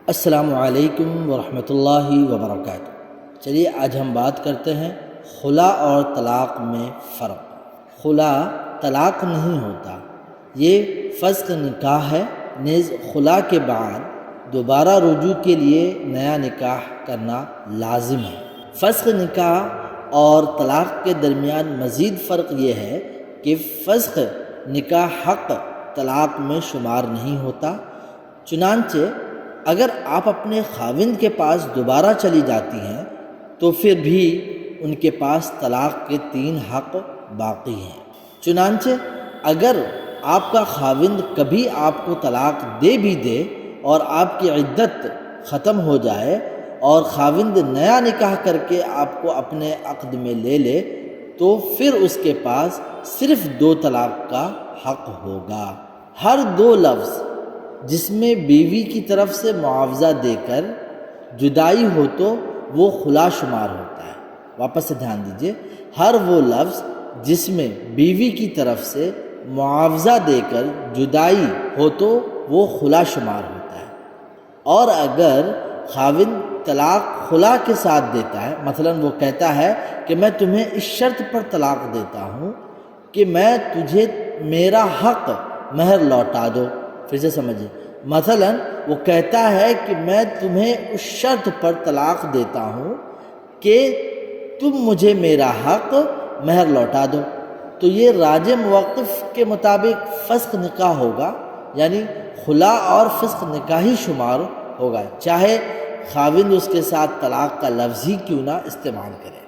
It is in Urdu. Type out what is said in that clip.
السلام علیکم ورحمۃ اللہ وبرکاتہ۔ چلیے آج ہم بات کرتے ہیں خلا اور طلاق میں فرق۔ خلا طلاق نہیں ہوتا، یہ فسخ نکاح ہے۔ نیز خلا کے بعد دوبارہ رجوع کے لیے نیا نکاح کرنا لازم ہے۔ فسخ نکاح اور طلاق کے درمیان مزید فرق یہ ہے کہ فسخ نکاح حق طلاق میں شمار نہیں ہوتا۔ چنانچہ اگر آپ اپنے خاوند کے پاس دوبارہ چلی جاتی ہیں تو پھر بھی ان کے پاس طلاق کے 3 حق باقی ہیں۔ چنانچہ اگر آپ کا خاوند کبھی آپ کو طلاق دے بھی دے اور آپ کی عدت ختم ہو جائے اور خاوند نیا نکاح کر کے آپ کو اپنے عقد میں لے لے تو پھر اس کے پاس صرف 2 طلاق کا حق ہوگا۔ ہر 2 لفظ جس میں بیوی کی طرف سے معاوضہ دے کر جدائی ہو تو وہ خلا شمار ہوتا ہے۔ واپس سے دھیان دیجئے، ہر وہ لفظ جس میں بیوی کی طرف سے معاوضہ دے کر جدائی ہو تو وہ خلا شمار ہوتا ہے۔ اور اگر خاوند طلاق خلا کے ساتھ دیتا ہے، مثلا وہ کہتا ہے کہ میں تمہیں اس شرط پر طلاق دیتا ہوں کہ میں تجھے میرا حق مہر لوٹا دو۔ پھر سے سمجھیں، مثلا وہ کہتا ہے کہ میں تمہیں اس شرط پر طلاق دیتا ہوں کہ تم مجھے میرا حق مہر لوٹا دو، تو یہ راجع موقف کے مطابق فسخ نکاح ہوگا، یعنی خلا اور فسخ نکاح ہی شمار ہوگا، چاہے خاوند اس کے ساتھ طلاق کا لفظ ہی کیوں نہ استعمال کرے۔